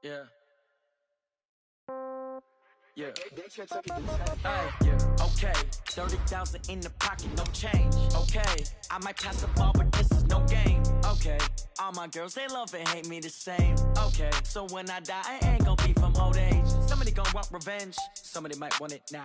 Yeah. Yeah. Yeah. Okay. 30,000 in the pocket, no change. Okay. I might pass the ball, but this is no game. Okay. All my girls, they love and hate me the same. Okay. So when I die, I ain't gonna be from old age. Somebody gonna want revenge. Somebody might want it now.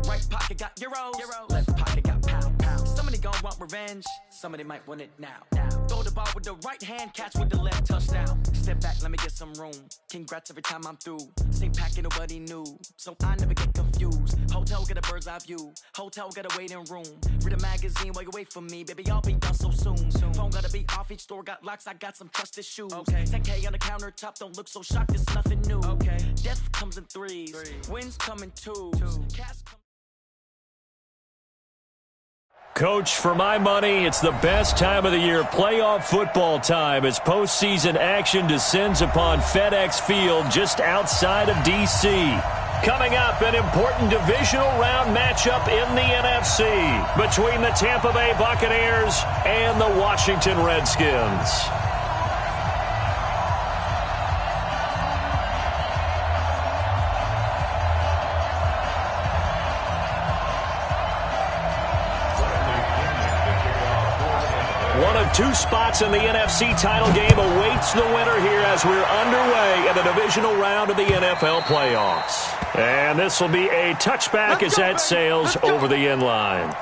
Right pocket got euros. Left pocket got pound. Somebody gonna want revenge. Somebody might want it now. Throw the ball with the right hand, catch with the left, touchdown. Step back, let me get some room. Congrats every time I'm through. Same packet, nobody knew. So I never get confused. Hotel get a bird's eye view. Hotel get a waiting room. Read a magazine while you wait for me. Baby, I'll be done so soon. Phone gotta be off, each store got locks. I got some trusted shoes. Okay. 10K on the countertop, don't look so shocked, it's nothing new. Okay. Death comes in threes. Wins come in twos. Coach, for my money, it's the best time of the year, playoff football time, as postseason action descends upon FedEx Field just outside of D.C. Coming up, an important divisional round matchup in the NFC between the Tampa Bay Buccaneers and the Washington Redskins. One of two spots in the NFC title game awaits the winner here as we're underway in the divisional round of the NFL playoffs. And this will be a touchback as that sails over the end line.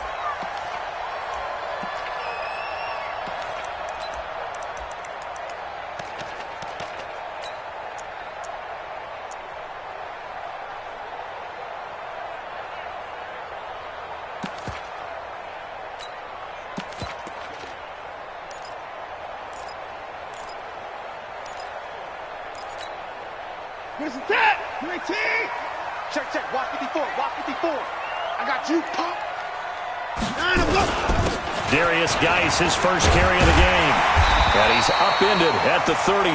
Here's the tap. UAT. Check. Walk 54. I got you, pump. Darius Geis, his first carry of the game. And he's upended at the 33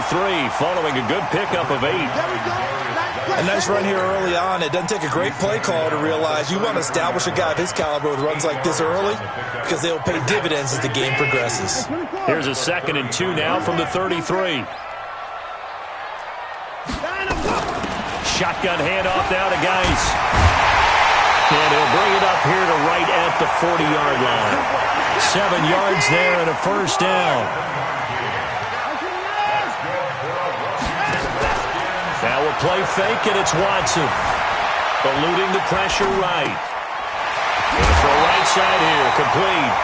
following a good pickup of 8. There we go. A nice run here early on. It doesn't take a great play call to realize you want to establish a guy of his caliber with runs like this early because they'll pay dividends as the game progresses. Here's a 2nd and 2 now from the 33. Shotgun handoff now to Geis. And he'll bring it up here to right at the 40-yard line. 7 yards there and a first down. Now we'll play fake, and it's Watson. Eluding the pressure right. Going for a right side here, complete.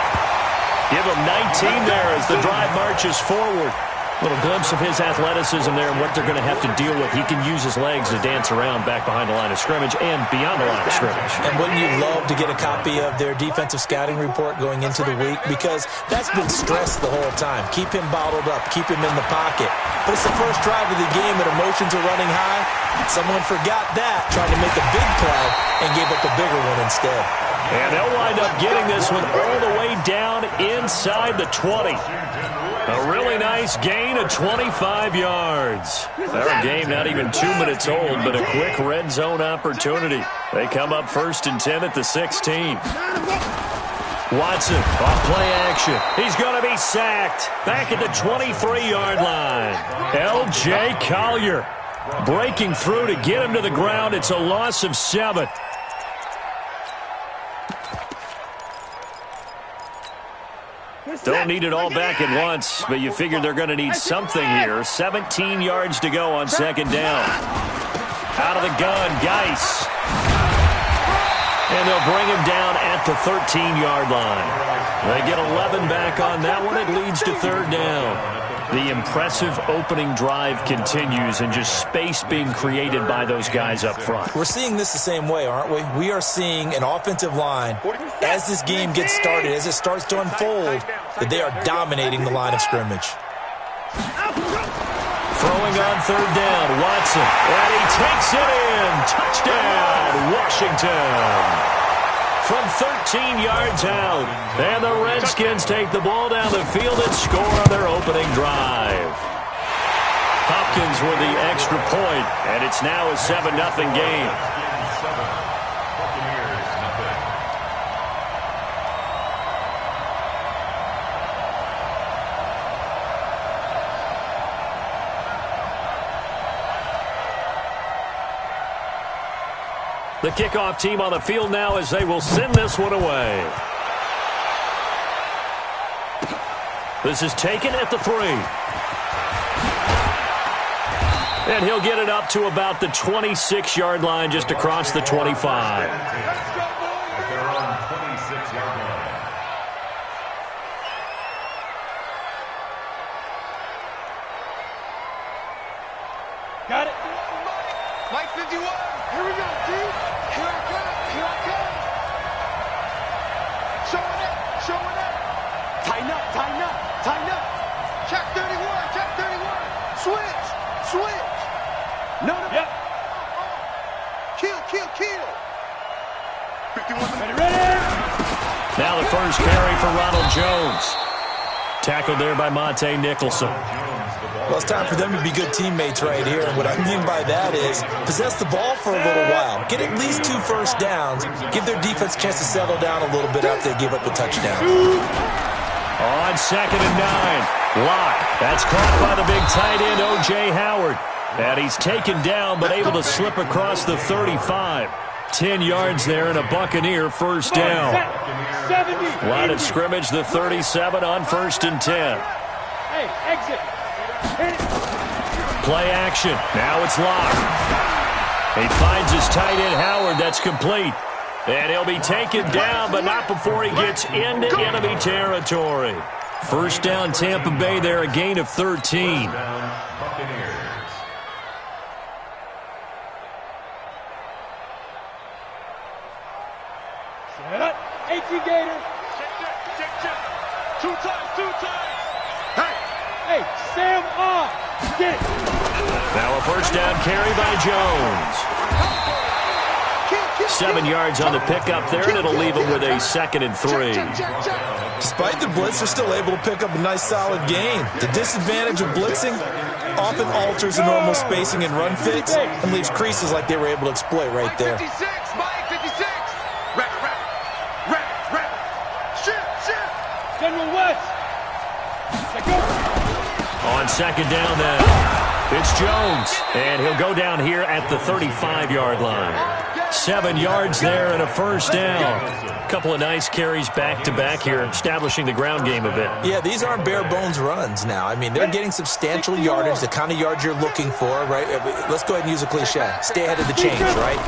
Give him 19 there as the drive marches forward. Little glimpse of his athleticism there and what they're going to have to deal with. He can use his legs to dance around back behind the line of scrimmage and beyond the line of scrimmage. And wouldn't you love to get a copy of their defensive scouting report going into the week? Because that's been stressed the whole time. Keep him bottled up. Keep him in the pocket. But it's the first drive of the game and emotions are running high. Someone forgot that, trying to make a big play, and gave up a bigger one instead. And they'll wind up getting this one all the way down inside the 20. A really nice gain of 25 yards. Our game not even 2 minutes old, but a quick red zone opportunity. They come up 1st and 10 at the 16. Watson off play action. He's going to be sacked. Back at the 23-yard line. L.J. Collier breaking through to get him to the ground. It's a loss of 7. Don't need it all back at once, but you figure they're going to need something here. 17 yards to go on 2nd down. Out of the gun, Geis. And they'll bring him down at the 13-yard line. They get 11 back on that one. It leads to 3rd down. The impressive opening drive continues and just space being created by those guys up front. We're seeing this the same way, aren't we? We are seeing an offensive line, as this game gets started, as it starts to unfold, that they are dominating the line of scrimmage. Throwing on 3rd down, Watson. And he takes it in. Touchdown, Washington. From 13 yards out. And the Redskins take the ball down the field and score on their opening drive. Hopkins with the extra point, and it's now a 7-0 game. The kickoff team on the field now as they will send this one away. This is taken at the 3. And he'll get it up to about the 26-yard line, just across the 25. They're on 26-yard line. Got it. Mike 51. Here we go, dude. Here I come. Here I come. Showing up. Showing up. Tighten up. Tighten up. Tighten up. Check 31. Check 31. Switch. Switch. No, no. Yep. Kill, kill, kill. 51. Ready, ready. Now the first carry for Ronald Jones. Tackled there by Monte Nicholson. Well, it's time for them to be good teammates right here. And what I mean by that is possess the ball for a little while. Get at least 2 first downs. Give their defense a chance to settle down a little bit after they give up the touchdown. On 2nd and 9. Lock. That's caught by the big tight end, O.J. Howard. And he's taken down but able to slip across the 35. 10 yards there and a Buccaneer first down. Line of scrimmage, the 37 on 1st and 10. Hey, exit. Play action. Now it's Lock. He finds his tight end, Howard. That's complete. And he'll be taken down, but not before he gets into enemy territory. First down, Tampa Bay there, a gain of 13. Buccaneers. Set up. 18 Gator. Check. 2 times, 2 times. Hey, Sam off. Get it. Now a first down carry by Jones. 7 yards on the pickup there, and it'll leave him with a 2nd and 3. Despite the blitz, they're still able to pick up a nice, solid gain. The disadvantage of blitzing often alters the normal spacing and run fits and leaves creases like they were able to exploit right there. 56, Mike 56. Rap. Shift. General West. On 2nd down then, it's Jones, and he'll go down here at the 35-yard line. 7 yards there and a first down. A couple of nice carries back-to-back here, establishing the ground game a bit. Yeah, these aren't bare-bones runs now. I mean, they're getting substantial yardage, the kind of yards you're looking for, right? Let's go ahead and use a cliche. Stay ahead of the chains, right?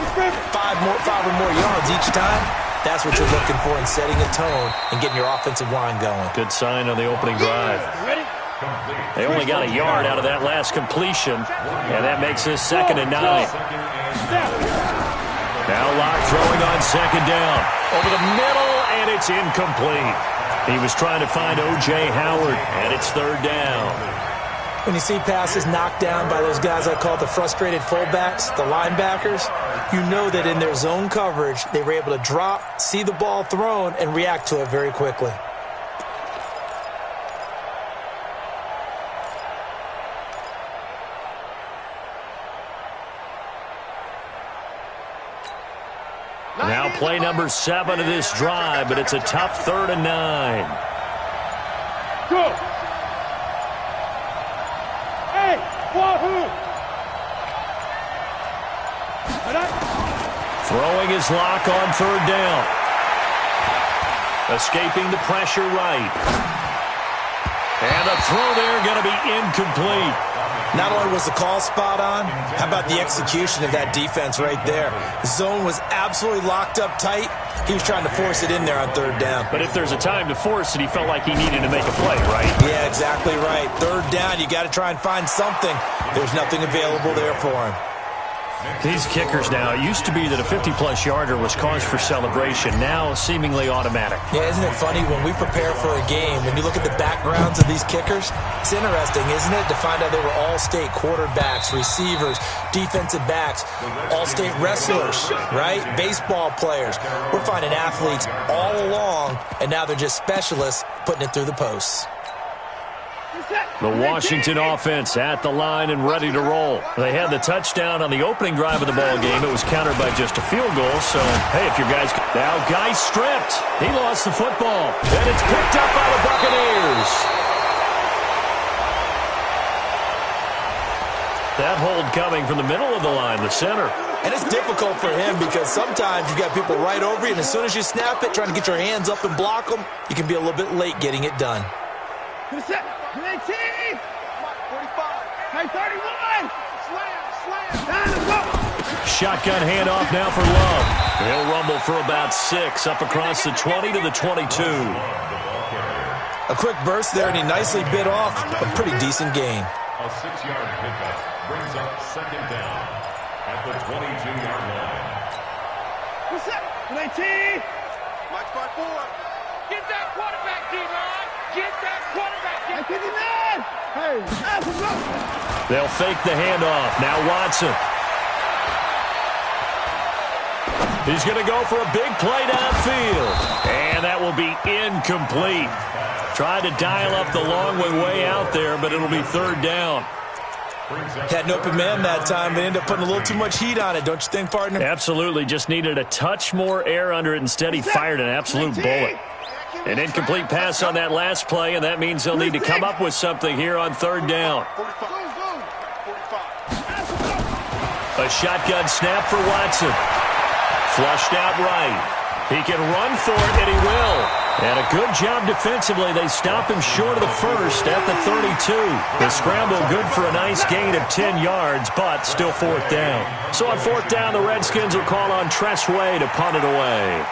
5 or more yards each time. That's what you're looking for in setting a tone and getting your offensive line going. Good sign on the opening drive. They only got a yard out of that last completion, and that makes this 2nd and 9. Now Lock throwing on 2nd down. Over the middle, and it's incomplete. He was trying to find O.J. Howard, and it's 3rd down. When you see passes knocked down by those guys I call the frustrated fullbacks, the linebackers, you know that in their zone coverage, they were able to drop, see the ball thrown, and react to it very quickly. Now play number 7 of this drive, but it's a tough 3rd and 9. Go. Hey, Wahoo. Throwing his Lock on 3rd down. Escaping the pressure right. And the throw there going to be incomplete. Not only was the call spot on, how about the execution of that defense right there? The zone was absolutely locked up tight. He was trying to force it in there on 3rd down. But if there's a time to force it, he felt like he needed to make a play, right? Yeah, exactly right. 3rd down, you got to try and find something. There's nothing available there for him. These kickers now, it used to be that a 50-plus yarder was cause for celebration. Now, seemingly automatic. Yeah, isn't it funny when we prepare for a game, when you look at the backgrounds of these kickers, it's interesting, isn't it, to find out they were all-state quarterbacks, receivers, defensive backs, all-state wrestlers, right? Baseball players. We're finding athletes all along, and now they're just specialists putting it through the posts. The Washington offense at the line and ready to roll. They had the touchdown on the opening drive of the ball game. It was countered by just a field goal. So, hey, if your guys... Now, Guy stripped. He lost the football. And it's picked up by the Buccaneers. That hold coming from the middle of the line, the center. And it's difficult for him because sometimes you got people right over you, and as soon as you snap it, trying to get your hands up and block them, you can be a little bit late getting it done. Hey, 31! Shotgun handoff now for Love. He'll rumble for about 6 up across the 20 to the 22. A quick burst there, and he nicely bit off a pretty decent gain. A 6-yard pickup brings up second down at the 22-yard line. What's up? 19! March by 4. Get that quarterback, D-Ron! Get that quarterback! Get 59! Hey, they'll fake the handoff. Now Watson. He's going to go for a big play downfield. And that will be incomplete. Tried to dial up the long way out there, but it'll be third down. Had an open man that time, but ended up putting a little too much heat on it, don't you think, partner? Absolutely. Just needed a touch more air under it. Instead, he fired an absolute bullet. An incomplete pass on that last play, and that means they'll need to come up with something here on third down. A shotgun snap for Watson. Flushed out right. He can run for it, and he will. And a good job defensively. They stop him short of the first at the 32. The scramble good for a nice gain of 10 yards, but still fourth down. So on fourth down, the Redskins will call on Tressway to punt it away.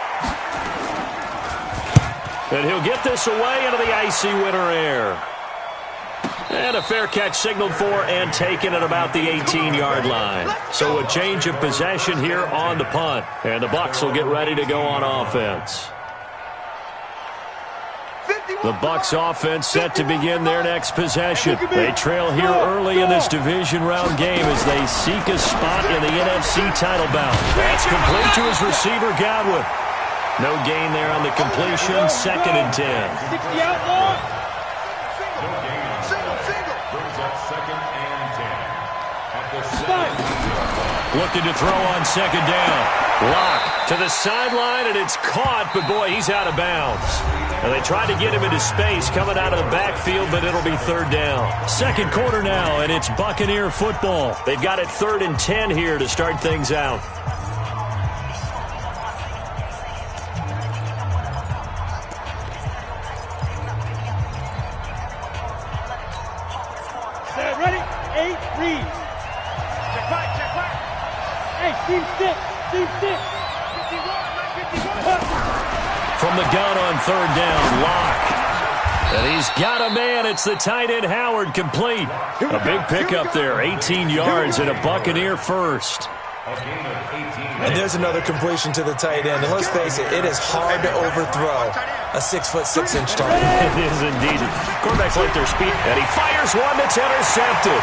And he'll get this away into the icy winter air. And a fair catch signaled for and taken at about the 18-yard line. So a change of possession here on the punt. And the Bucs will get ready to go on offense. The Bucs offense set to begin their next possession. They trail here early in this division round game as they seek a spot in the NFC title bout. That's complete to his receiver, Godwin. No gain there on the completion. Second and 10. 60 out long. Brings up second and 10 at the 7. Looking to throw on second down. Lock to the sideline, and it's caught, but boy, he's out of bounds. And they tried to get him into space coming out of the backfield, but it'll be third down. Second quarter now, and it's Buccaneer football. They've got it third and 10 here to start things out. Ready? 8, read. Check back, check back. Hey, team 6, team 6. 51. From the gun on third down, Lock. And he's got a man. It's the tight end, Howard, complete. A big pickup there, 18 yards and a Buccaneer first. And there's another completion to the tight end. And let's face it, it is hard to overthrow a 6'6" target. It is indeed. Quarterbacks like their speed. And he fires one that's intercepted.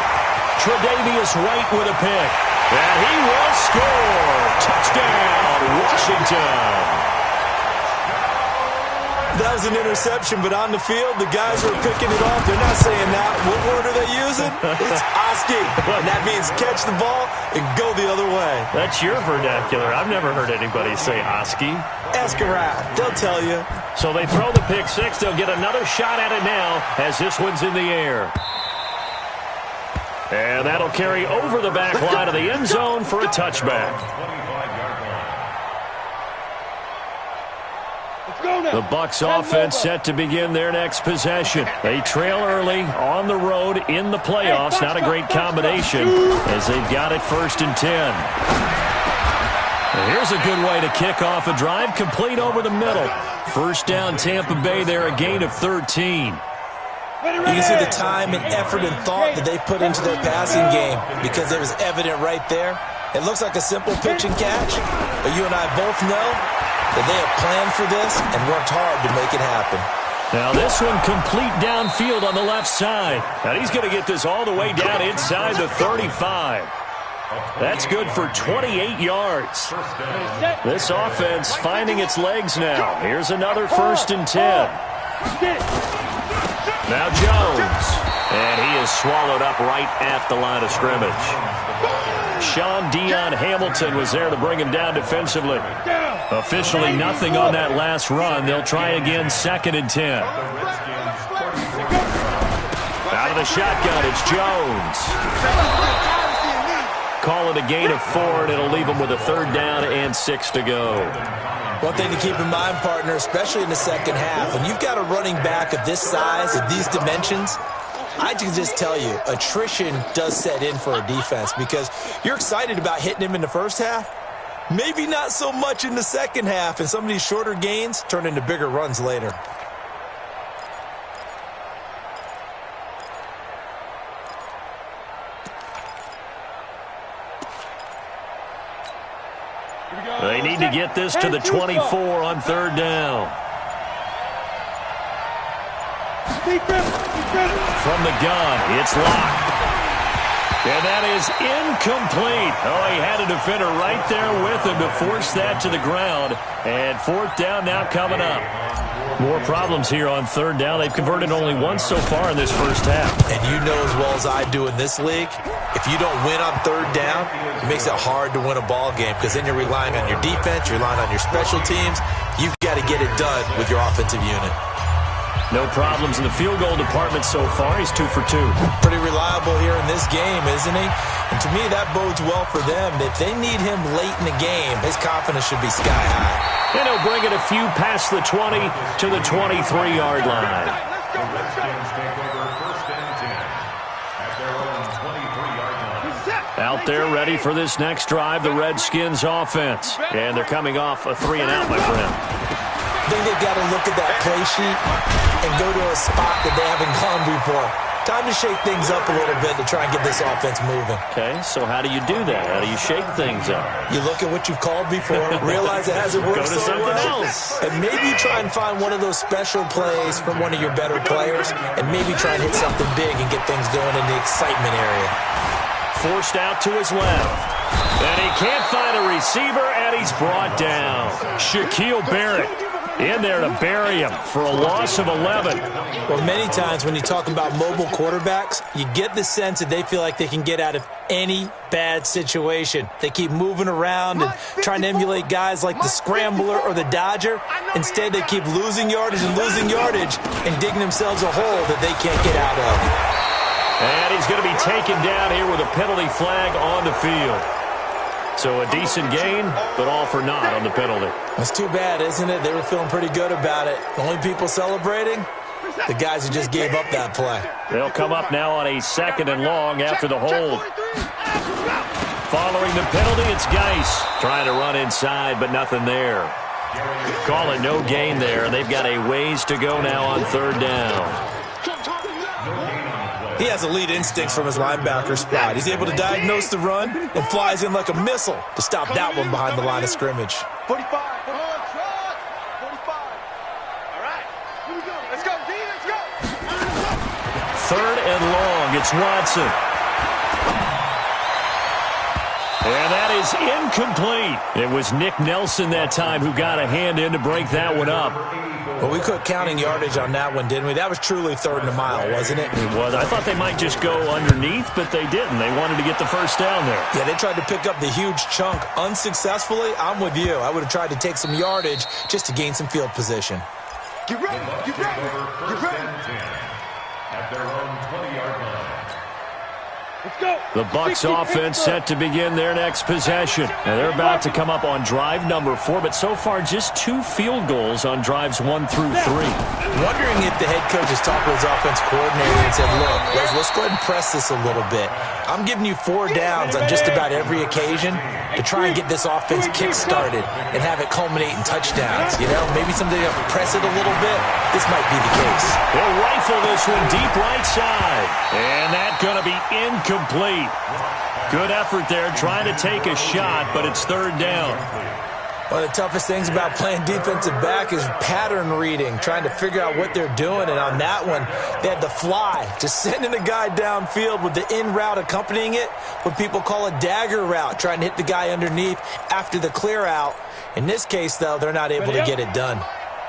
Tre'Davious White with a pick. And he will score. Touchdown, Washington. That was an interception, but on the field, the guys who are picking it off, they're not saying that. What word are they using? It's Oski. And that means catch the ball and go the other way. That's your vernacular. I've never heard anybody say Oski. Ask around. They'll tell you. So they throw the pick six. They'll get another shot at it now as this one's in the air. And that'll carry over the back line of the end zone for a touchback. The Bucs offense set to begin their next possession. They trail early on the road in the playoffs. Not a great combination as they've got it first and 10. And here's a good way to kick off a drive, complete over the middle. First down, Tampa Bay there, a gain of 13. You can see the time and effort and thought that they put into their passing game because it was evident right there. It looks like a simple pitch and catch, but you and I both know that they have planned for this and worked hard to make it happen. Now this one complete downfield on the left side. And he's going to get this all the way down inside the 35. That's good for 28 yards. This offense finding its legs now. Here's another first and 10. Now Jones. And he is swallowed up right at the line of scrimmage. Sean Dion Hamilton was there to bring him down defensively. Officially nothing on that last run. They'll try again, second and 10. Out of the shotgun, it's Jones. call it a gain of 4, and it'll leave them with a 3rd down and 6 to go. One thing to keep in mind, partner, especially in the second half, when you've got a running back of this size, of these dimensions, I can just tell you, attrition does set in for a defense because you're excited about hitting him in the first half. Maybe not so much in the second half, and some of these shorter gains turn into bigger runs later. They need to get this to the 24 on 3rd down. From the gun, it's locked. And that is incomplete. Oh, he had a defender right there with him to force that to the ground. And 4th down now coming up. More problems here on 3rd down. They've converted only once so far in this first half. And you know as well as I do in this league, if you don't win on 3rd down, it makes it hard to win a ball game because then you're relying on your defense, you're relying on your special teams. You've got to get it done with your offensive unit. No problems in the field goal department so far. He's 2 for 2. Pretty reliable here in this game, isn't he? And to me, that bodes well for them. If they need him late in the game, his confidence should be sky high. And he'll bring it a few past the 20 to the 23-yard line. The Redskins take over 1st and 10 at their own 23-yard line. Out there ready for this next drive, the Redskins offense. And they're coming off a 3-and-out, my friend. I think they've got to look at that play sheet and go to a spot that they haven't gone before. Time to shake things up a little bit to try and get this offense moving. Okay, so how do you do that? How do you shake things up? You look at what you've called before, realize it hasn't worked so well, and maybe you try and find one of those special plays from one of your better players, and maybe try and hit something big and get things going in the excitement area. Forced out to his left. And he can't find a receiver, and he's brought down. Shaquille Barrett in there to bury him for a loss of 11. Well, many times when you talk about mobile quarterbacks, you get the sense that they feel like they can get out of any bad situation. They keep moving around and trying to emulate guys like the Scrambler or the Dodger. Instead, they keep losing yardage and digging themselves a hole that they can't get out of. And he's going to be taken down here with a penalty flag on the field. So a decent gain, but all for naught on the penalty. That's too bad, isn't it? They were feeling pretty good about it. The only people celebrating, the guys who just gave up that play. They'll come up now on a 2nd and long after the hold. Following the penalty, it's Geis trying to run inside, but nothing there. Call it no gain there, and they've got a ways to go now on 3rd down. He has elite instincts from his linebacker spot. He's able to diagnose the run and flies in like a missile to stop that one behind the line of scrimmage. 45. 45. All right. Here we go. Let's go, D. Let's go. 3rd and long. It's Watson. And that is incomplete. It was Nick Nelson that time who got a hand in to break that one up. Well, we quit counting yardage on that one, didn't we? That was truly 3rd and a mile, wasn't it? It was. I thought they might just go underneath, but they didn't. They wanted to get the first down there. Yeah, they tried to pick up the huge chunk unsuccessfully. I'm with you. I would have tried to take some yardage just to gain some field position. Get ready. Get ready. Get ready. At their own 20-yard line. Let's go. The Bucs offense set to begin their next possession. Now they're about to come up on drive number 4, but so far just 2 field goals on drives 1 through 3. Wondering if the head coach has talked with his offense coordinator and said, look, let's go ahead and press this a little bit. I'm giving you 4 downs on just about every occasion to try and get this offense kick-started and have it culminate in touchdowns. You know, maybe someday you have to press it a little bit. This might be the case. They'll rifle this one deep right side. And that's going to be incomplete. Good effort there trying to take a shot, but it's 3rd down. One of the toughest things about playing defensive back is pattern reading, trying to figure out what they're doing. And on that one, they had the fly, just sending a guy downfield with the in route accompanying it, what people call a dagger route, trying to hit the guy underneath after the clear out. In this case, though, they're not able to get it done.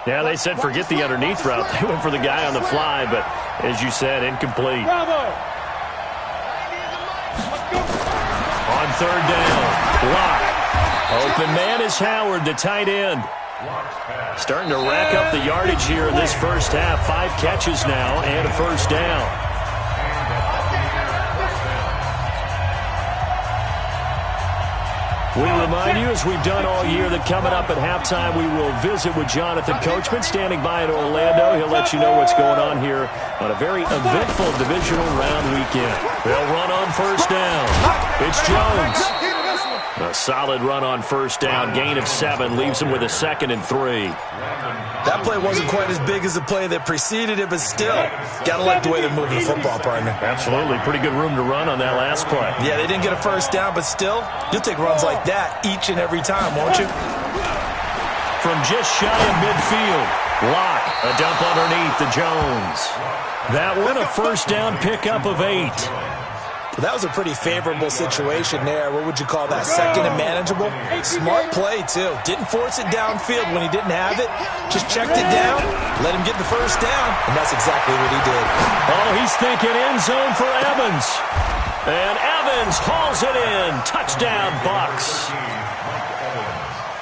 Yeah, they said forget the underneath route. They went for the guy on the fly, but as you said, incomplete. On 3rd down, block. Open man is Howard, the tight end. Starting to rack up the yardage here in this first half. 5 catches now and a first down. We remind you, as we've done all year, that coming up at halftime, we will visit with Jonathan Coachman, standing by in Orlando. He'll let you know what's going on here on a very eventful divisional round weekend. They'll run on first down. It's Jones. A solid run on first down. Gain of 7 leaves him with a 2nd and 3. That play wasn't quite as big as the play that preceded it, but still, got to like the way they're moving the football, partner. Absolutely. Pretty good room to run on that last play. Yeah, they didn't get a first down, but still, you'll take runs like that each and every time, won't you? From just shy of midfield, Locke, a dump underneath to Jones. That one, a first down pickup of 8. That was a pretty favorable situation there. What would you call that? 2nd and manageable? Smart play, too. Didn't force it downfield when he didn't have it. Just checked it down, let him get the first down, and that's exactly what he did. Oh, he's thinking end zone for Evans. And Evans hauls it in. Touchdown, Bucks.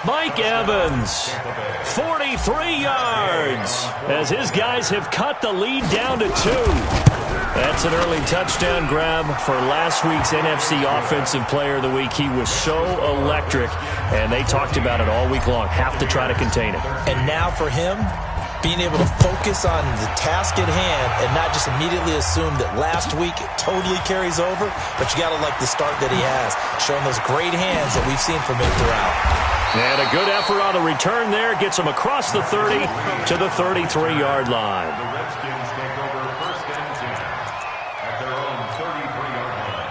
Mike Evans, 43 yards, as his guys have cut the lead down to 2. That's an early touchdown grab for last week's NFC Offensive Player of the Week. He was so electric, and they talked about it all week long. Have to try to contain him. And now for him, being able to focus on the task at hand and not just immediately assume that last week it totally carries over, but you got to like the start that he has, showing those great hands that we've seen from him throughout. And a good effort on the return there. Gets him across the 30 to the 33-yard line. The Redskins take over first and 10 at their own 33-yard line.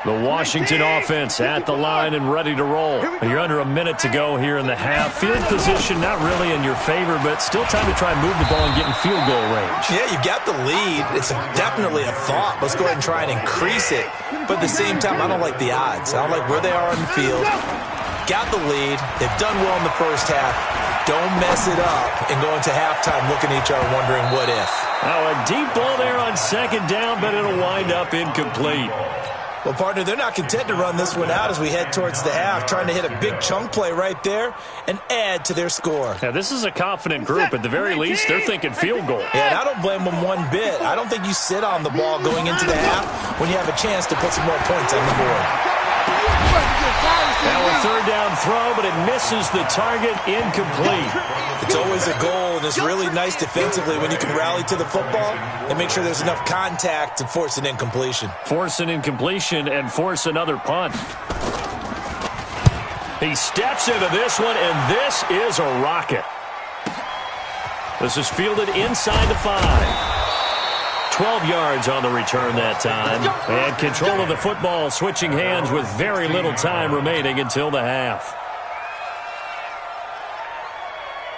The Washington offense at the line and ready to roll. You're under a minute to go here in the half. Field position not really in your favor, but still time to try and move the ball and get in field goal range. Yeah, you've got the lead. It's definitely a thought. Let's go ahead and try and increase it. But at the same time, I don't like the odds. I don't like where they are on the field. Got the lead. They've done well in the first half. Don't mess it up and go into halftime looking at each other wondering what if. Now a deep ball there on 2nd down, but it'll wind up incomplete. Well, partner, they're not content to run this one out as we head towards the half, trying to hit a big chunk play right there and add to their score. Now, this is a confident group. At the very least, they're thinking field goal. Yeah, and I don't blame them one bit. I don't think you sit on the ball going into the half when you have a chance to put some more points on the board. Now a 3rd down throw, but it misses the target, incomplete. It's always a goal, and it's really nice defensively when you can rally to the football and make sure there's enough contact to force an incompletion. Force an incompletion and force another punt. He steps into this one, and this is a rocket. This is fielded inside the 5. 12 yards on the return that time. And control of the football, switching hands with very little time remaining until the half.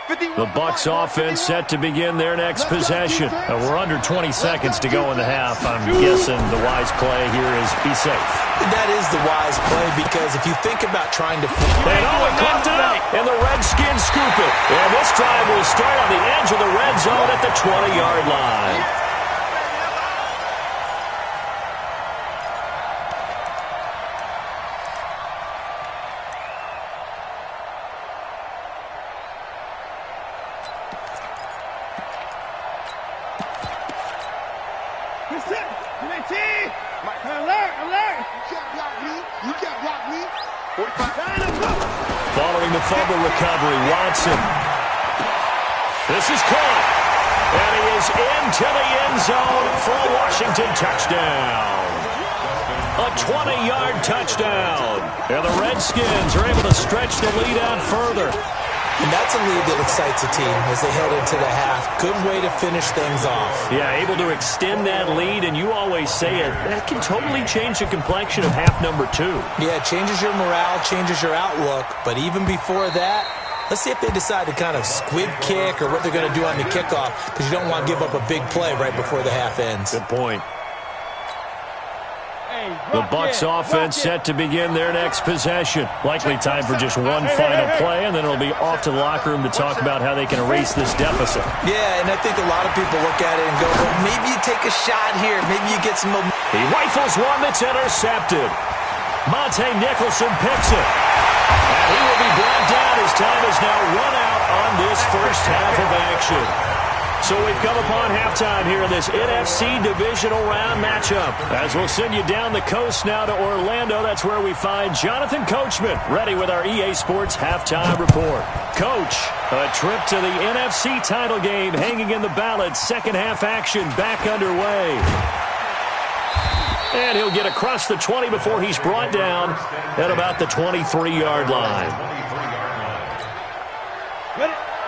The Bucs offense set to begin their next possession. We're under 20 seconds to go in the half. I'm guessing the wise play here is be safe. That is the wise play, because if you think about trying to... And it comes out, and the Redskins scoop it. And this drive will start on the edge of the red zone at the 20-yard line. Following the fumble recovery, Watson. This is caught. And he is into the end zone for a Washington touchdown. A 20-yard touchdown. And the Redskins are able to stretch the lead out further. And that's a lead that excites a team as they head into the half. Good way to finish things off. Yeah, able to extend that lead, and you always say it, that can totally change the complexion of half number 2. Yeah, it changes your morale, changes your outlook, but even before that, let's see if they decide to kind of squib kick or what they're going to do on the kickoff, because you don't want to give up a big play right before the half ends. Good point. The Bucs offense set to begin their next possession. Likely time for just one final play, and then it'll be off to the locker room to talk about how they can erase this deficit. Yeah, and I think a lot of people look at it and go, well, maybe you take a shot here. Maybe you get some... He rifles one that's intercepted. Monte Nicholson picks it. And he will be brought down as time is now run out on this first half of action. So we've come upon halftime here in this NFC divisional round matchup. As we'll send you down the coast now to Orlando, that's where we find Jonathan Coachman ready with our EA Sports halftime report. Coach, a trip to the NFC title game hanging in the balance. Second half action back underway. And he'll get across the 20 before he's brought down at about the 23-yard line.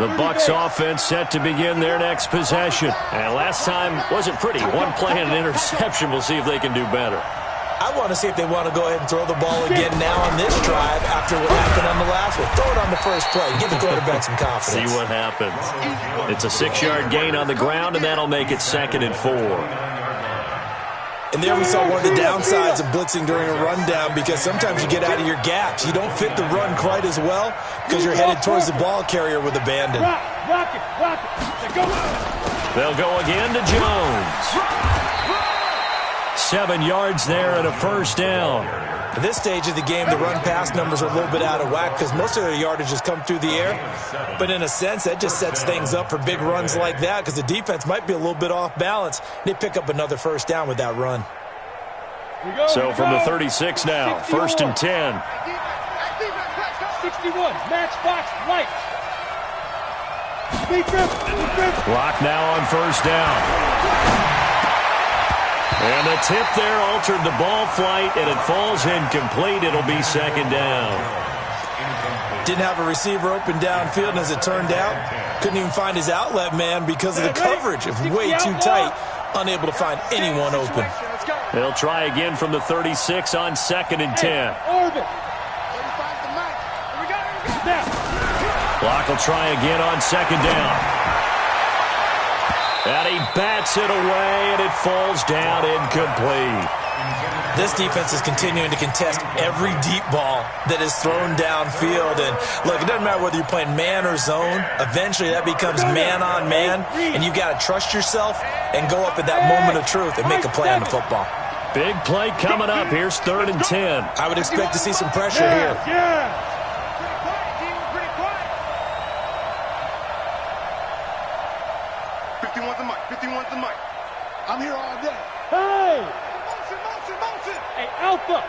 The Bucs offense set to begin their next possession. And last time wasn't pretty. One play and an interception. We'll see if they can do better. I want to see if they want to go ahead and throw the ball again now on this drive after what happened on the last one. Throw it on the first play. Give the quarterback some confidence. See what happens. It's a 6-yard gain on the ground, and that'll make it 2nd and 4. And there we saw one of the downsides of blitzing during a rundown, because sometimes you get out of your gaps. You don't fit the run quite as well because you're headed towards the ball carrier with abandon. They'll go again to Jones. 7 yards there and a first down. At this stage of the game, the run-pass numbers are a little bit out of whack because most of their yardage has come through the air. But in a sense, that just sets things up for big runs like that because the defense might be a little bit off balance. They pick up another first down with that run. So from the 36 now, 1st and 10. 61, match box, right. Clock now on first down. And the tip there altered the ball flight, and it falls incomplete. It'll be 2nd down. Didn't have a receiver open downfield, and as it turned out, couldn't even find his outlet man because of the coverage. It was way too tight, unable to find anyone open. They'll try again from the 36 on 2nd and 10. Clock will try again on 2nd down. And he bats it away, and it falls down incomplete. This defense is continuing to contest every deep ball that is thrown downfield. And, look, it doesn't matter whether you're playing man or zone. Eventually, that becomes man-on-man, and you've got to trust yourself and go up at that moment of truth and make a play on the football. Big play coming up. Here's 3rd and 10. I would expect to see some pressure here. Yeah. 51's the mic. I'm here all day. Hey! Motion. Hey, Alpha!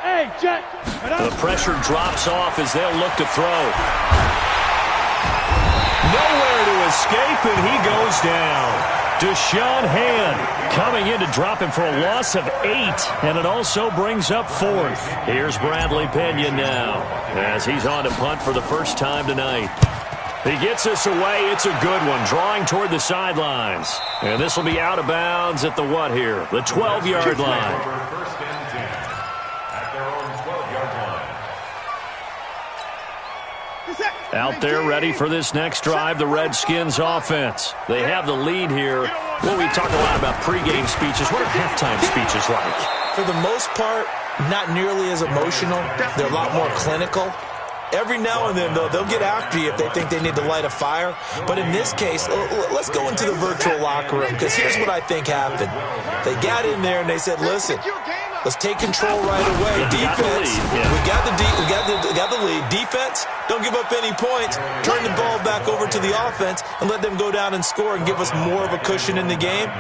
Hey, Jet! The pressure drops off as they'll look to throw. Nowhere to escape, and he goes down. Deshaun Hand coming in to drop him for a loss of 8, and it also brings up 4th. Here's Bradley Pena now as he's on to punt for the first time tonight. He gets us away. It's a good one, drawing toward the sidelines. And this will be out of bounds at the what here? The 12-yard line. First and 10 at their own 12-yard line. Out there ready for this next drive, the Redskins offense. They have the lead here. Well, we talk a lot about pregame speeches. What are halftime speeches like? For the most part, not nearly as emotional. They're a lot more clinical. Every now and then, though, they'll get after you if they think they need to light a fire. But in this case, let's go into the virtual locker room, because here's what I think happened. They got in there and they said, listen, let's take control right away. Defense, we got the lead. Defense, don't give up any points. Turn the ball back over to the offense and let them go down and score and give us more of a cushion in the game.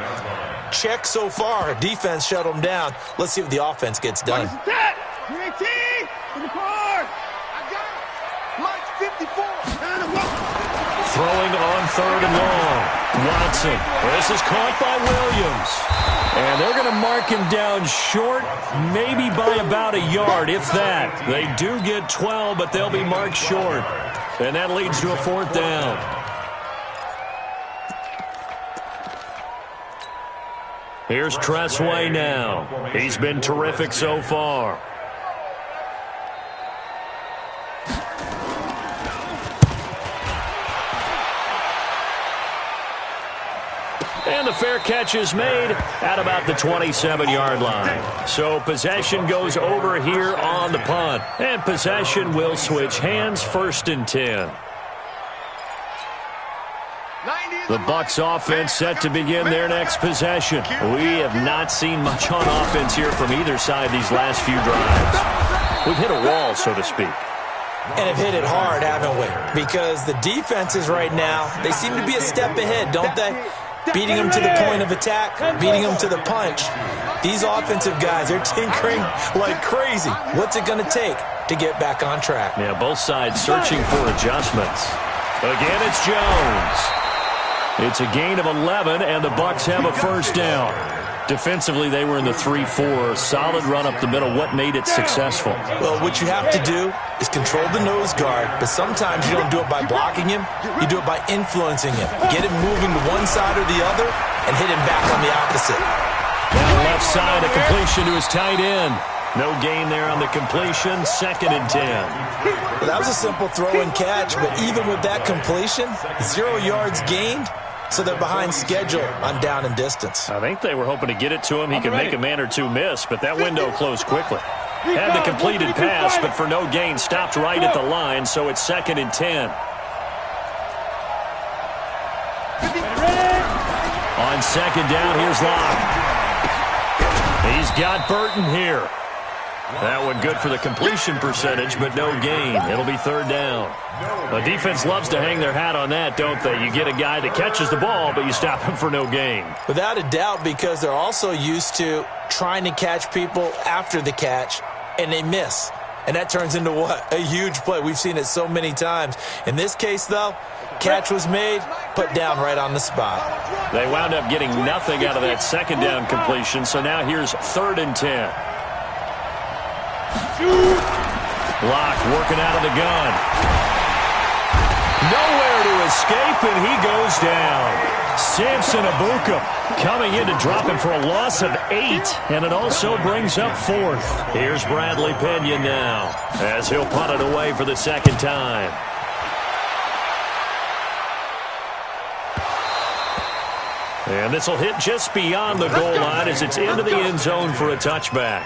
Check so far. Defense shut them down. Let's see what the offense gets done. Throwing on 3rd and long. Watson. This is caught by Williams. And they're going to mark him down short, maybe by about a yard, if that. They do get 12, but they'll be marked short. And that leads to a 4th down. Here's Tressway now. He's been terrific so far. And the fair catch is made at about the 27-yard line. So possession goes over here on the punt. And possession will switch hands, 1st and 10. The Bucs offense set to begin their next possession. We have not seen much on offense here from either side these last few drives. We've hit a wall, so to speak. and have hit it hard, haven't we? Because the defenses right now, they seem to be a step ahead, don't they? Beating them to the point of attack, beating them to the punch. These offensive guys, they're tinkering like crazy. What's it going to take to get back on track? Yeah, both sides searching for adjustments. Again, it's Jones. It's a gain of 11, and the Bucs have a first down. Defensively, they were in the 3-4. Solid run up the middle. What made it successful? Well, what you have to do is control the nose guard, but sometimes you don't do it by blocking him. You do it by influencing him. Get him moving to one side or the other and hit him back on the opposite. Down left side, a completion to his tight end. No gain there on the completion. 2nd and 10. Well, that was a simple throw and catch, but even with that completion, 0 yards gained. So they're behind schedule on down and distance. I think they were hoping to get it to him. He could make a man or two miss, but that window closed quickly. Had the completed pass, but for no gain, stopped right at the line, so it's 2nd and 10. On 2nd down, here's Locke. He's got Burton here. That one good for the completion percentage, but no gain. It'll be 3rd down. The defense loves to hang their hat on that, don't they? You get a guy that catches the ball, but you stop him for no gain. Without a doubt, because they're also used to trying to catch people after the catch, and they miss. And that turns into what? A huge play. We've seen it so many times. In this case, though, catch was made, put down right on the spot. They wound up getting nothing out of that 2nd down completion, so now here's 3rd and 10. Locke working out of the gun. Nowhere to escape, and he goes down. Samson Abuka coming in to drop him for a loss of 8, and it also brings up 4th. Here's Bradley Pena now, as he'll punt it away for the 2nd time. And this will hit just beyond the goal line as it's into the end zone for a touchback.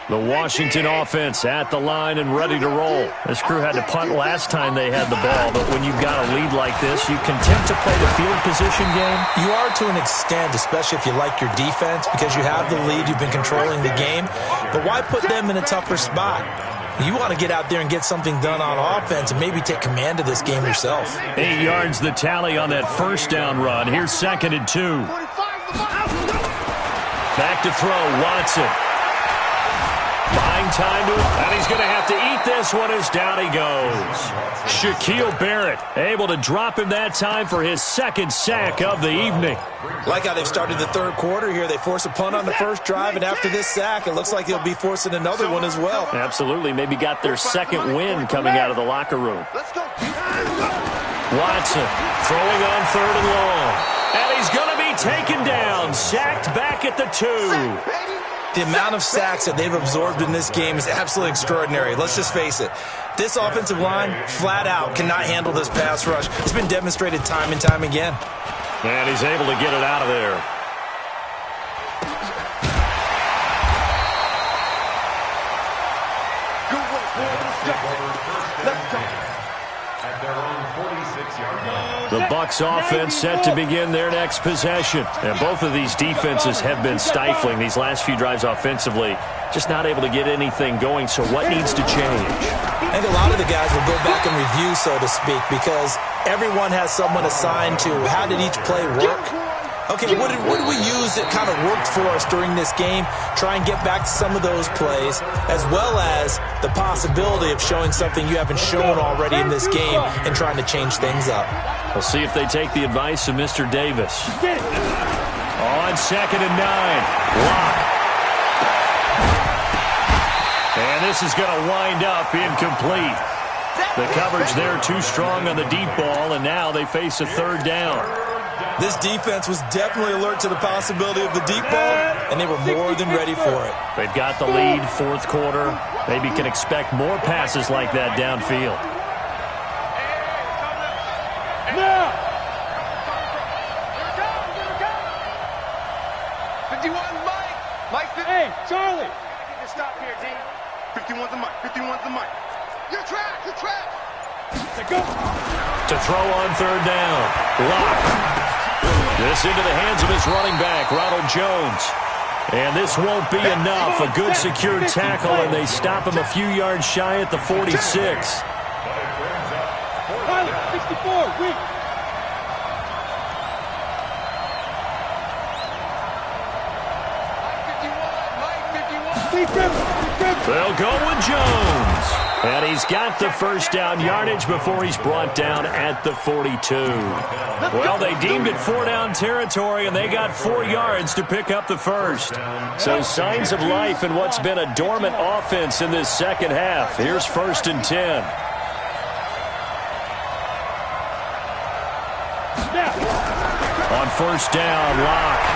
The Washington offense at the line and ready to roll. This crew had to punt last time they had the ball, but when you've got a lead like this, you content to play the field position game? You are to an extent, especially if you like your defense, because you have the lead, you've been controlling the game. But why put them in a tougher spot? You want to get out there and get something done on offense and maybe take command of this game yourself. 8 yards the tally on that first down run. Here's 2nd and 2. Back to throw, Watson. Buying time to it, and he's going to have to eat this one as down he goes. Shaquille Barrett able to drop him that time for his 2nd sack of the evening. Like how they've started the 3rd quarter here. They force a punt on the first drive, and after this sack, it looks like they'll be forcing another one as well. Absolutely. Maybe got their 2nd win coming out of the locker room. Watson throwing on 3rd and long. And he's going to be taken down. Sacked back at the 2. The amount of sacks that they've absorbed in this game is absolutely extraordinary. Let's just face it. This offensive line, flat out, cannot handle this pass rush. It's been demonstrated time and time again. And he's able to get it out of there. The Bucs offense set to begin their next possession. And both of these defenses have been stifling these last few drives offensively. Just not able to get anything going, so what needs to change? I think a lot of the guys will go back and review, so to speak, because everyone has someone assigned to how did each play work. Okay, what did we use that kind of worked for us during this game? Try and get back to some of those plays, as well as the possibility of showing something you haven't shown already in this game and trying to change things up. We'll see if they take the advice of Mr. Davis. On 2nd and 9, Locke. And this is going to wind up incomplete. The coverage there too strong on the deep ball, and now they face a 3rd down. This defense was definitely alert to the possibility of the deep ball, and they were more than ready for it. They've got the lead, 4th quarter. Maybe can expect more passes like that downfield. Now! 51, Mike. Mike, Hey, Charlie! stop here, D. 51's the mic. 51's the mic. You're trash. You're trash. Go! To throw on 3rd down. Locke. This into the hands of his running back, Ronald Jones. And this won't be enough. A good secure tackle, and they stop him a few yards shy at the 46. 64, weak. They'll go with Jones. And he's got the first down yardage before he's brought down at the 42. Well, they deemed it 4-down territory, and they got 4 yards to pick up the first. So signs of life in what's been a dormant offense in this second half. Here's 1st and 10. On 1st down, Locke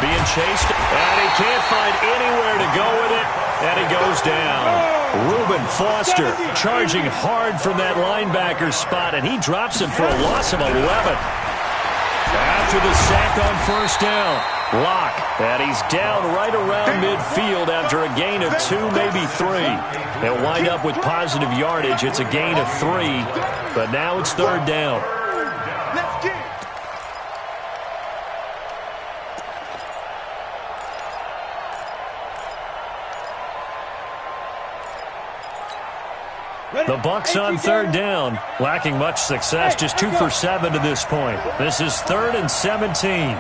being chased, and he can't find anywhere to go with it, and he goes down. Reuben Foster charging hard from that linebacker spot, and he drops him for a loss of 11. After the sack on 1st down, Locke, and he's down right around midfield after a gain of 2, maybe 3. They'll wind up with positive yardage. It's a gain of 3, but now it's 3rd down. The Bucs on 3rd down, lacking much success, just 2 for 7 to this point. This is 3rd and 17.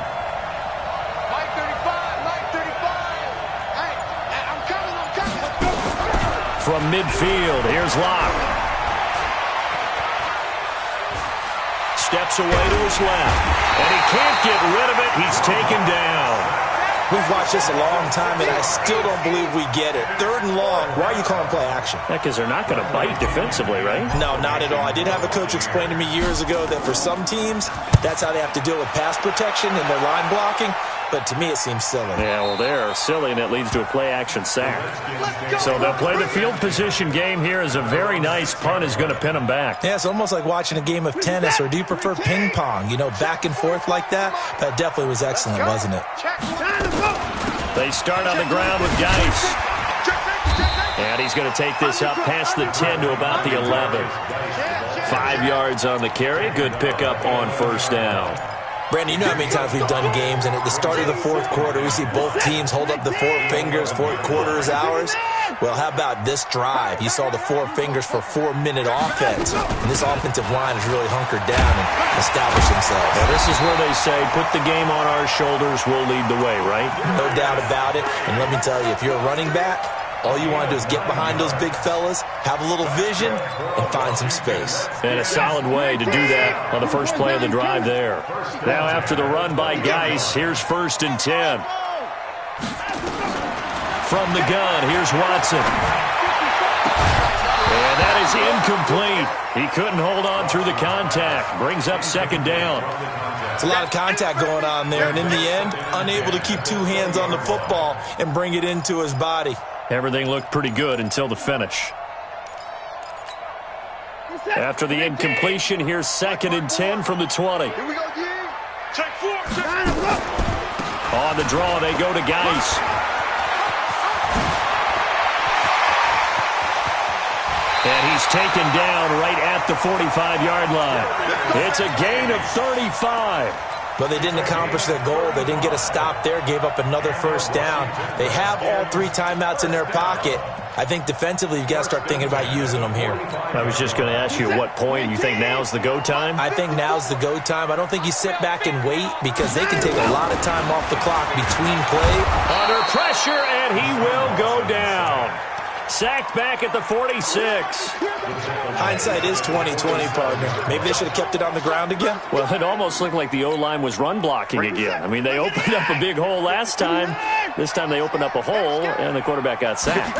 From midfield, here's Locke. Steps away to his left, and he can't get rid of it. He's taken down. We've watched this a long time, and I still don't believe we get it. 3rd and long. Why are you calling play action? Yeah, because they're not going to bite defensively, right? No, not at all. I did have a coach explain to me years ago that for some teams, that's how they have to deal with pass protection and their line blocking. But to me, it seems silly. Yeah, well, they're silly, and it leads to a play-action sack. So they'll play the field position game here as a very nice punt is going to pin them back. Yeah, it's almost like watching a game of tennis, or do you prefer ping pong? You know, back and forth like that? That definitely was excellent, wasn't it? They start on the ground with Geis. And he's going to take this up past the 10 to about the 11. 5 yards on the carry. Good pickup on 1st down. Brandon, you know how many times we've done games, and at the start of the 4th quarter, we see both teams hold up the 4 fingers, 4th quarter is ours. Well, how about this drive? You saw the 4 fingers for 4-minute offense, and this offensive line has really hunkered down and established themselves. Well, this is where they say, put the game on our shoulders, we'll lead the way, right? No doubt about it, and let me tell you, if you're a running back, all you want to do is get behind those big fellas, have a little vision, and find some space. And a solid way to do that on the first play of the drive there. Now after the run by Geis, here's 1st and 10. From the gun, here's Watson. And that is incomplete. He couldn't hold on through the contact. Brings up 2nd down. It's a lot of contact going on there, and in the end, unable to keep 2 hands on the football and bring it into his body. Everything looked pretty good until the finish. After the incompletion, here's 2nd and 10 from the 20. Here we go, G. Check 4. On the draw, they go to Geis. And he's taken down right at the 45-yard line. It's a gain of 35. But they didn't accomplish their goal. They didn't get a stop there, gave up another 1st down. They have all 3 timeouts in their pocket. I think defensively you've got to start thinking about using them here. I was just going to ask you at what point you think now's the go time? I think now's the go time. I don't think you sit back and wait because they can take a lot of time off the clock between play. Under pressure, and he will go down. Sacked back at the 46. Hindsight is 20/20, partner. Maybe they should have kept it on the ground again. Well, it almost looked like the O-line was run blocking again. I mean, they opened up a big hole last time. This time they opened up a hole, and the quarterback got sacked.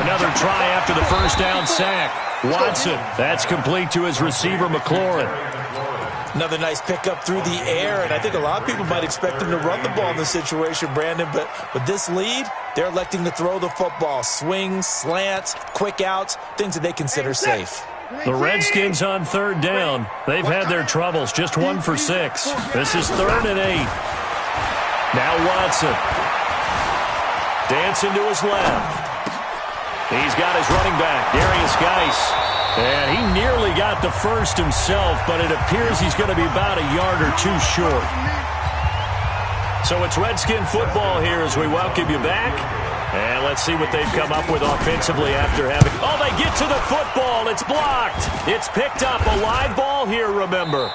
Another try after the 1st down sack. Watson, that's complete to his receiver, McLaurin. Another nice pickup through the air, and I think a lot of people might expect them to run the ball in this situation, Brandon, but with this lead, they're electing to throw the football. Swings, slants, quick outs, things that they consider safe. The Redskins on 3rd down. They've had their troubles, just 1 for 6. This is 3rd and 8. Now Watson. Dancing to his left. He's got his running back, Darius Geis. And he nearly got the first himself, but it appears he's going to be about a yard or 2 short. So it's Redskin football here as we welcome you back. And let's see what they've come up with offensively after having... Oh, they get to the football. It's blocked. It's picked up. A live ball here, remember.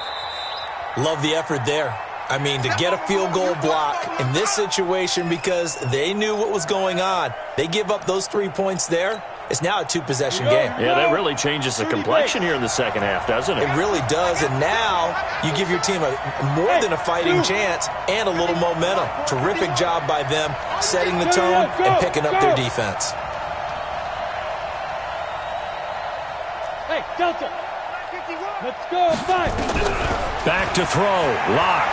Love the effort there. I mean, to get a field goal block in this situation because they knew what was going on. They give up those 3 points there. It's now a two-possession game. Yeah, that really changes the complexion here in the second half, doesn't it? It really does, and now you give your team more than a fighting chance and a little momentum. Terrific job by them setting the tone and picking up their defense. Hey, Delta. Let's go. Five. Back to throw. Lock.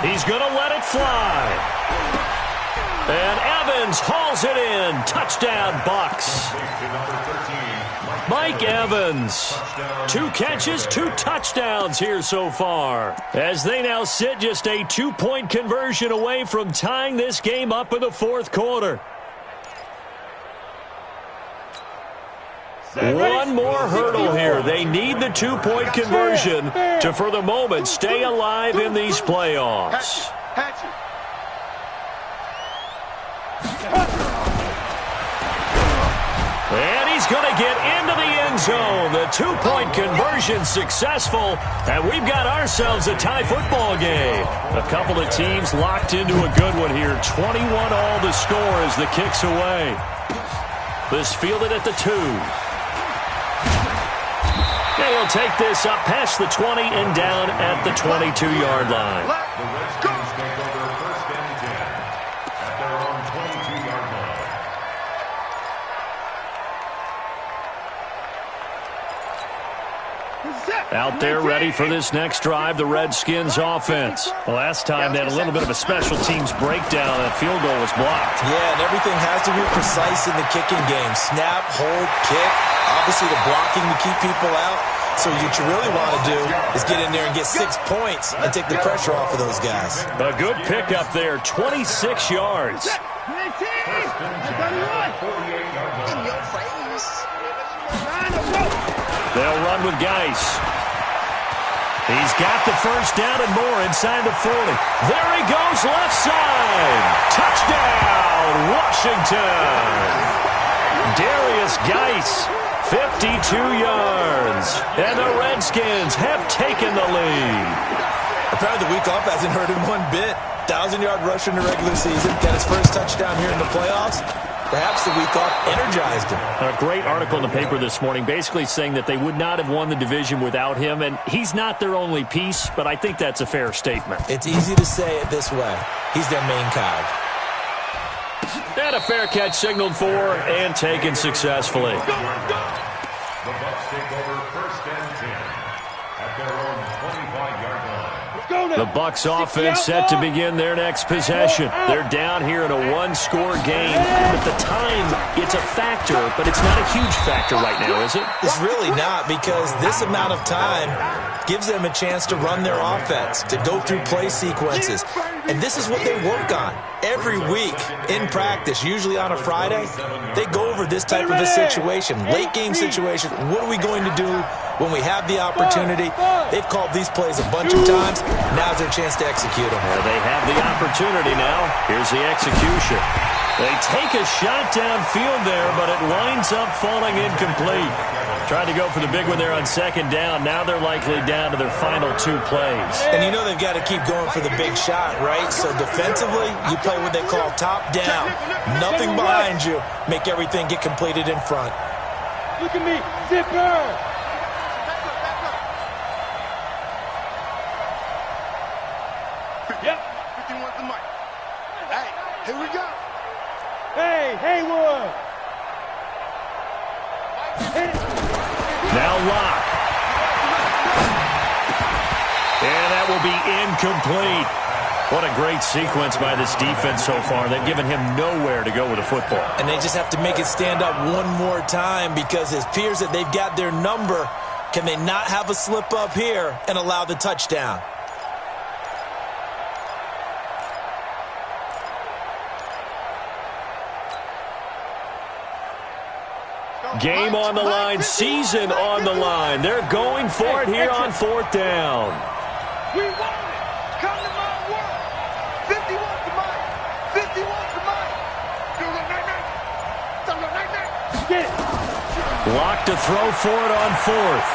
He's going to let it fly. And Evans hauls it in. Touchdown, Bucks. Mike Evans. 2 catches, 2 touchdowns here so far. As they now sit just a 2-point conversion away from tying this game up in the fourth quarter. One more hurdle here. They need the 2-point conversion to, for the moment, stay alive in these playoffs. And he's going to get into the end zone. The 2-point conversion successful, and we've got ourselves a tie football game. A couple of teams locked into a good one here. 21 all the score as the kick's away. This fielded at the 2. And he'll take this up past the 20 and down at the 22-yard line. The Redskins take over first and 10 at their own 22-yard line. Out there ready for this next drive, the Redskins offense. Last time they had a little bit of a special teams breakdown. That field goal was blocked. Yeah, and everything has to be precise in the kicking game. Snap, hold, kick. Obviously the blocking to keep people out. So what you really want to do is get in there and get 6 points and take the pressure off of those guys. A good pickup there, 26 yards. They'll run with Geis. He's got the first down and more inside the 40. There he goes, left side. Touchdown, Washington. Darius Geis, 52 yards. And the Redskins have taken the lead. Apparently the week off hasn't hurt him one bit. 1,000-yard rush in the regular season. Got his first touchdown here in the playoffs. Perhaps the week off energized him. A great article in the paper this morning basically saying that they would not have won the division without him, and he's not their only piece, but I think that's a fair statement. It's easy to say it this way. He's their main cog. And a fair catch signaled for and taken successfully. The Bucks take over first and 10 at their own 25-yard line. The Bucks offense set to begin their next possession. They're down here in a 1-score game. At the time, it's a factor, but it's not a huge factor right now, is it? It's really not, because this amount of time gives them a chance to run their offense, to go through play sequences. And this is what they work on every week in practice, usually on a Friday. They go over this type of a situation, late game situation. What are we going to do when we have the opportunity? They've called these plays a bunch of times. Now's their chance to execute them. Well, they have the opportunity now. Here's the execution. They take a shot downfield there, but it winds up falling incomplete. Tried to go for the big one there on second down. Now they're likely down to their final 2 plays. And you know they've got to keep going for the big shot, right? So defensively, you play what they call top down. Nothing behind you. Make everything get completed in front. Look at me. Zipper. Yep. 51's the mic. Hey, here we go. Hey, Haywood. Now Locke. And that will be incomplete. What a great sequence by this defense so far. They've given him nowhere to go with the football. And they just have to make it stand up one more time, because it appears that they've got their number. Can they not have a slip up here and allow the touchdown? Game on the line, season on the line. They're going for it here on 4th down. We want it. Come to my world. back to throw for it on fourth.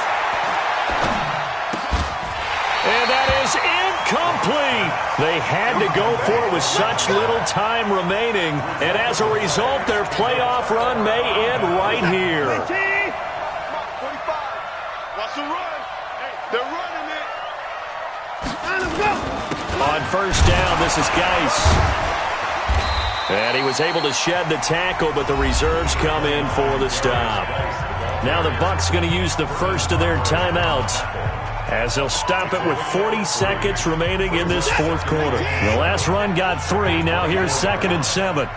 And that is incomplete. They had to go for it with such little time remaining. And as a result, their playoff run may end right here. 45. Watch the run. They're running it. On first down, this is Geis. And he was able to shed the tackle, but the reserves come in for the stop. Now the Bucs going to use the first of their timeouts, as they'll stop it with 40 seconds remaining in this fourth quarter. The last run got 3. Now here's 2nd and 7.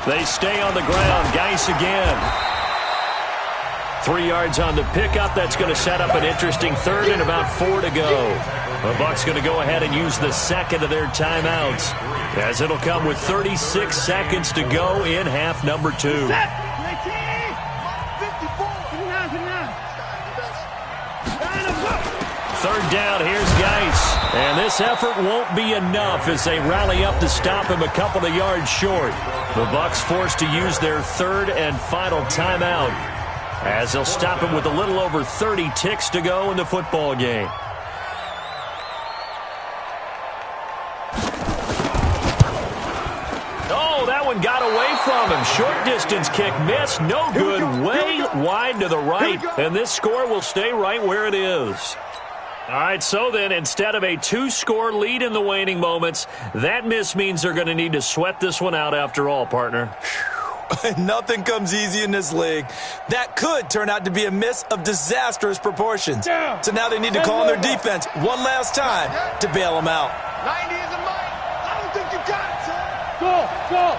They stay on the ground. Geis again. 3 yards on the pickup. That's going to set up an interesting third and about 4 to go. The Bucs going to go ahead and use the second of their timeouts, as it'll come with 36 seconds to go in half number 2. Third down, here's Geis. And this effort won't be enough as they rally up to stop him a couple of yards short. The Bucs forced to use their third and final timeout, as they'll stop him with a little over 30 ticks to go in the football game. Oh, that one got away from him. Short distance kick missed. No good. Way wide to the right. And this score will stay right where it is. All right, so then instead of a 2-score lead in the waning moments, that miss means they're going to need to sweat this one out after all, partner. Nothing comes easy in this league. That could turn out to be a miss of disastrous proportions. So now they need to call on their defense one last time to bail them out. 90 is a mile. I don't think you got it, son. Go.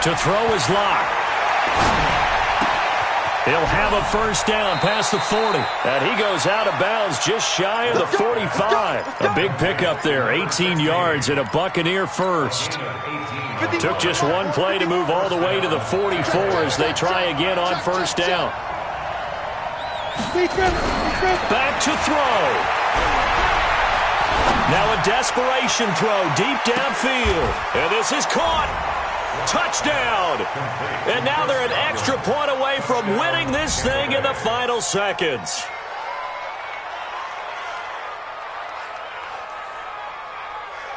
To throw is locked. He'll have a first down past the 40. And he goes out of bounds just shy of the 45. A big pickup there, 18 yards and a Buccaneer first. Took just one play to move all the way to the 44 as they try again on first down. Back to throw. Now a desperation throw deep downfield. And this is caught. Touchdown! And now they're an extra point away from winning this thing in the final seconds.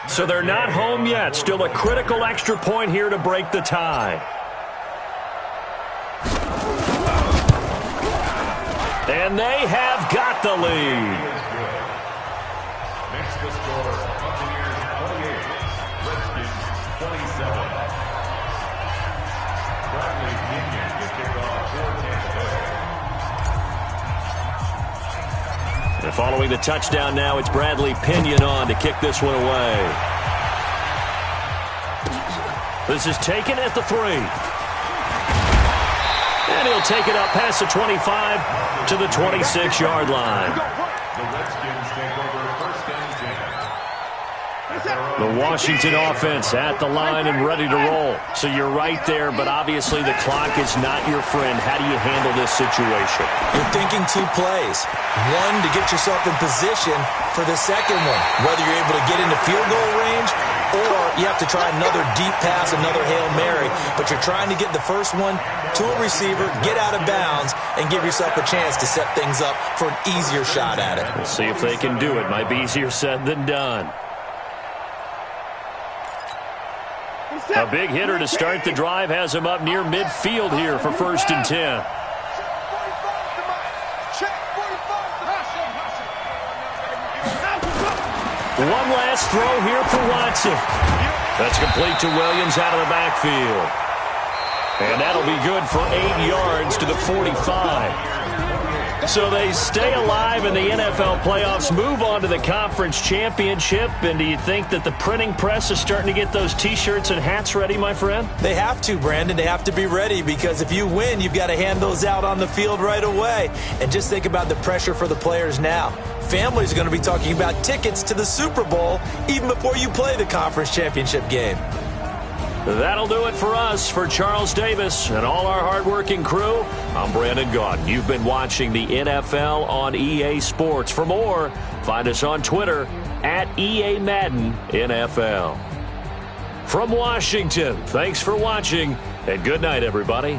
So they're not home yet. Still a critical extra point here to break the tie. And they have got the lead. Next the score, Buccaneers 28, Redskins 27. Bradley Pinion to kick off for Tampa Bay. And following the touchdown now, it's Bradley Pinion on to kick this one away. This is taken at the 3. And he'll take it up past the 25 to the 26-yard line. The Redskins take over first and 10. The Washington offense at the line and ready to roll. So you're right there, but obviously the clock is not your friend. How do you handle this situation? You're thinking 2 plays. One, to get yourself in position for the second one, whether you're able to get into field goal range or you have to try another deep pass, another Hail Mary. But you're trying to get the first one to a receiver, get out of bounds, and give yourself a chance to set things up for an easier shot at it. We'll see if they can do it. Might be easier said than done. A big hitter to start the drive has him up near midfield here for first and 10. One last throw here for Watson. That's complete to Williams out of the backfield. And that'll be good for 8 yards to the 45. So they stay alive in the NFL playoffs, move on to the conference championship. And do you think that the printing press is starting to get those T-shirts and hats ready, my friend? They have to, Brandon. They have to be ready because if you win, you've got to hand those out on the field right away. And just think about the pressure for the players now. Families are going to be talking about tickets to the Super Bowl even before you play the conference championship game. That'll do it for us. For Charles Davis and all our hardworking crew, I'm Brandon Gaudin. You've been watching the NFL on EA Sports. For more, find us on Twitter at EA Madden NFL. From Washington, thanks for watching. And good night, everybody.